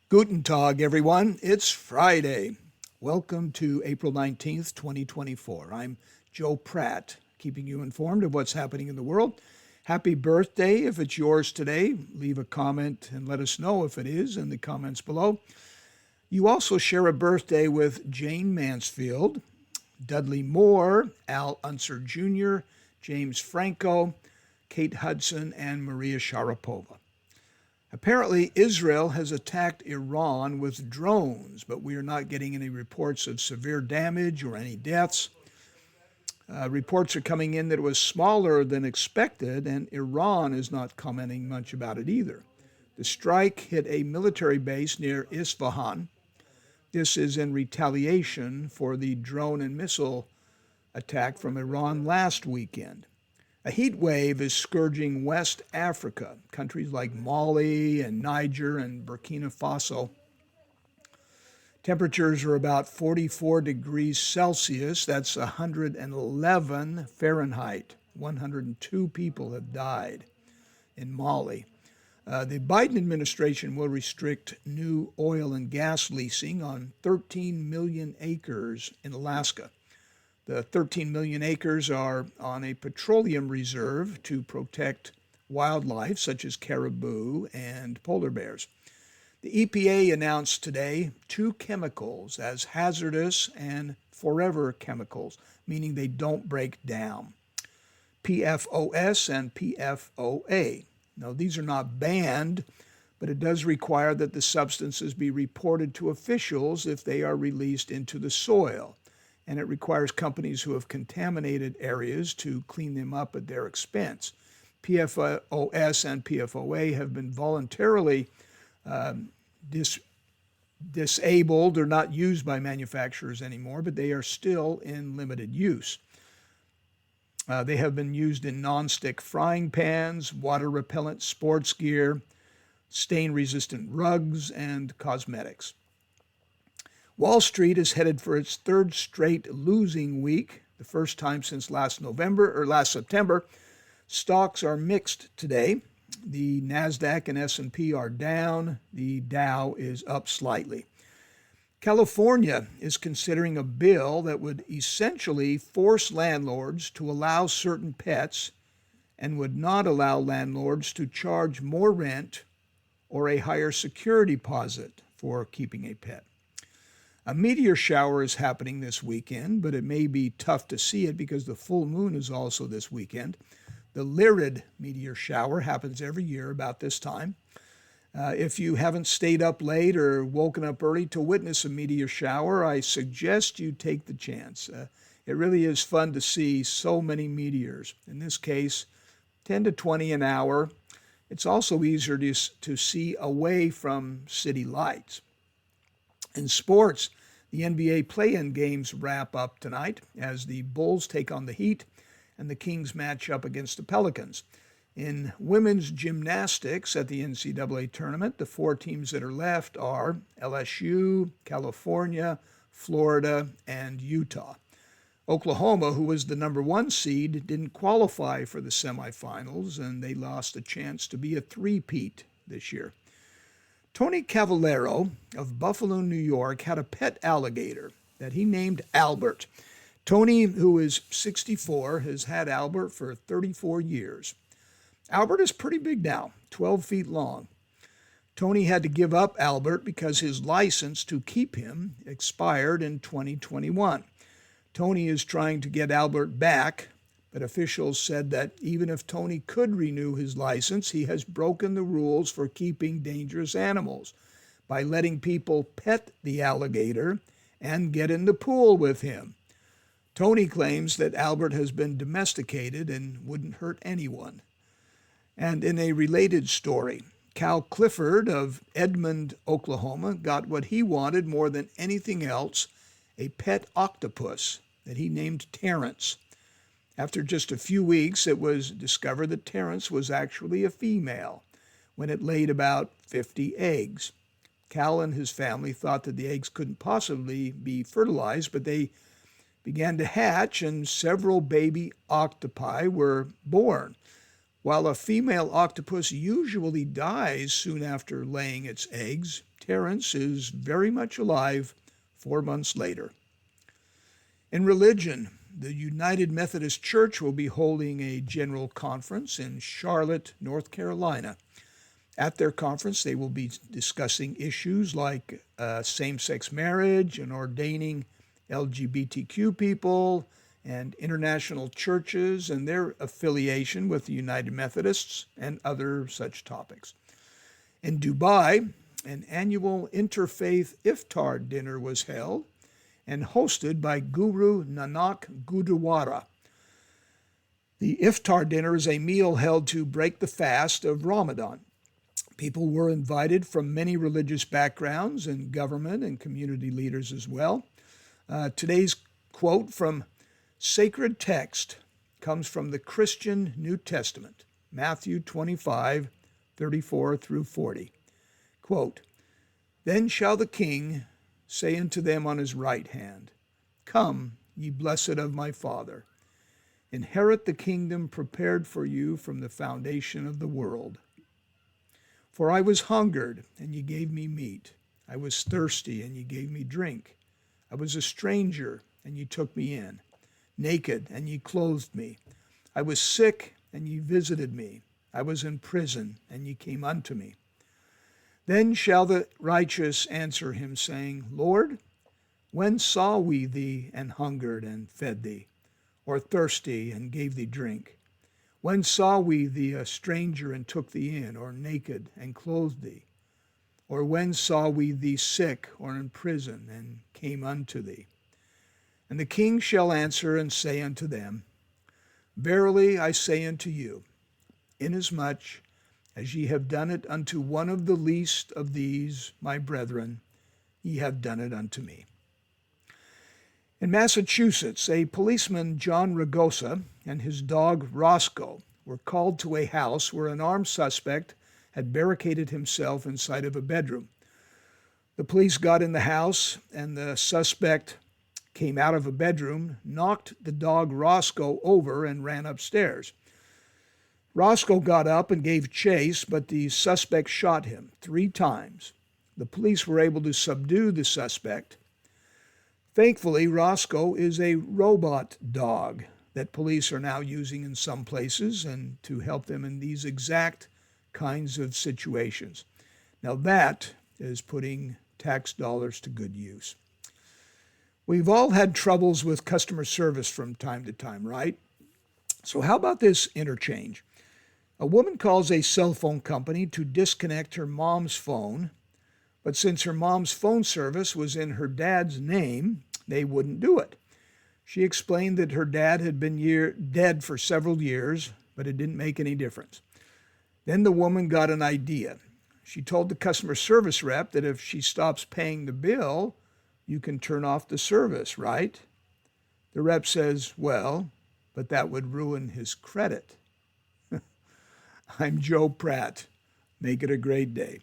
Guten Tag, everyone. It's Friday. Welcome to April 19th, 2024. I'm Joe Pratt, keeping you informed of what's happening in the world. Happy birthday if it's yours today. Leave a comment and let us know if it is in the comments below. You also share a birthday with Jane Mansfield, Dudley Moore, Al Unser Jr., James Franco, Kate Hudson, and Maria Sharapova. Apparently, Israel has attacked Iran with drones, but we are not getting any reports of severe damage or any deaths. Reports are coming in that it was smaller than expected, and Iran is not commenting much about it either. The strike hit a military base near Isfahan. This is in retaliation for the drone and missile attack from Iran last weekend. A heat wave is scourging West Africa, countries like Mali and Niger and Burkina Faso. Temperatures are about 44 degrees Celsius. That's 111 Fahrenheit. 102 people have died in Mali. The Biden administration will restrict new oil and gas leasing on 13 million acres in Alaska. The 13 million acres are on a petroleum reserve to protect wildlife such as caribou and polar bears. The EPA announced today two chemicals as hazardous and forever chemicals, meaning they don't break down: PFOS and PFOA. Now, these are not banned, but it does require that the substances be reported to officials if they are released into the soil. And it requires companies who have contaminated areas to clean them up at their expense. PFOS and PFOA have been voluntarily disabled or not used by manufacturers anymore, but they are still in limited use. They have been used in nonstick frying pans, water-repellent sports gear, stain-resistant rugs, and cosmetics. Wall Street is headed for its third straight losing week, the first time since last September. Stocks are mixed today. The NASDAQ and S&P are down. The Dow is up slightly. California is considering a bill that would essentially force landlords to allow certain pets and would not allow landlords to charge more rent or a higher security deposit for keeping a pet. A meteor shower is happening this weekend, but it may be tough to see it because the full moon is also this weekend. The Lyrid meteor shower happens every year about this time. If you haven't stayed up late or woken up early to witness a meteor shower, I suggest you take the chance. It really is fun to see so many meteors. In this case, 10 to 20 an hour. It's also easier to see away from city lights. In sports, the NBA play-in games wrap up tonight as the Bulls take on the Heat and the Kings match up against the Pelicans. In women's gymnastics at the NCAA tournament, the four teams that are left are LSU, California, Florida, and Utah. Oklahoma, who was the number one seed, didn't qualify for the semifinals, and they lost a chance to be a three-peat this year. Tony Cavallero of Buffalo, New York, had a pet alligator that he named Albert. Tony, who is 64, has had Albert for 34 years. Albert is pretty big now, 12 feet long. Tony had to give up Albert because his license to keep him expired in 2021. Tony is trying to get Albert back, but officials said that even if Tony could renew his license, he has broken the rules for keeping dangerous animals by letting people pet the alligator and get in the pool with him. Tony claims that Albert has been domesticated and wouldn't hurt anyone. And in a related story, Cal Clifford of Edmond, Oklahoma, got what he wanted more than anything else, a pet octopus that he named Terrence. After just a few weeks, it was discovered that Terrence was actually a female when it laid about 50 eggs. Cal and his family thought that the eggs couldn't possibly be fertilized, but they began to hatch and several baby octopi were born. While a female octopus usually dies soon after laying its eggs, Terence is very much alive 4 months later. In religion, the United Methodist Church will be holding a general conference in Charlotte, North Carolina. At their conference, they will be discussing issues like same-sex marriage and ordaining LGBTQ people and international churches and their affiliation with the United Methodists and other such topics. In Dubai, an annual interfaith Iftar dinner was held and hosted by Guru Nanak Gurdwara. The Iftar dinner is a meal held to break the fast of Ramadan. People were invited from many religious backgrounds and government and community leaders as well. Today's quote from sacred text comes from the Christian New Testament, Matthew 25:34 through 40. Quote, "Then shall the king say unto them on his right hand, Come, ye blessed of my Father, inherit the kingdom prepared for you from the foundation of the world. For I was hungered, and ye gave me meat. I was thirsty, and ye gave me drink. I was a stranger, and ye took me in. Naked, and ye clothed me. I was sick, and ye visited me. I was in prison, and ye came unto me. Then shall the righteous answer him, saying, Lord, when saw we thee and hungered and fed thee, or thirsty and gave thee drink? When saw we thee a stranger and took thee in, or naked and clothed thee? Or when saw we thee sick or in prison and came unto thee? And the king shall answer and say unto them, Verily I say unto you, inasmuch as ye have done it unto one of the least of these, my brethren, ye have done it unto me." In Massachusetts, a policeman, John Ragosa, and his dog Roscoe were called to a house where an armed suspect had barricaded himself inside of a bedroom. The police got in the house, and the suspect came out of a bedroom, knocked the dog Roscoe over, and ran upstairs. Roscoe got up and gave chase, but the suspect shot him 3 times. The police were able to subdue the suspect. Thankfully, Roscoe is a robot dog that police are now using in some places and to help them in these exact kinds of situations. Now that is putting tax dollars to good use. We've all had troubles with customer service from time to time, right? So how about this interchange? A woman calls a cell phone company to disconnect her mom's phone, but since her mom's phone service was in her dad's name, they wouldn't do it. She explained that her dad had been dead for several years, but it didn't make any difference. Then the woman got an idea. She told the customer service rep that if she stops paying the bill, you can turn off the service, right? The rep says, well, but that would ruin his credit. I'm Joe Pratt. Make it a great day.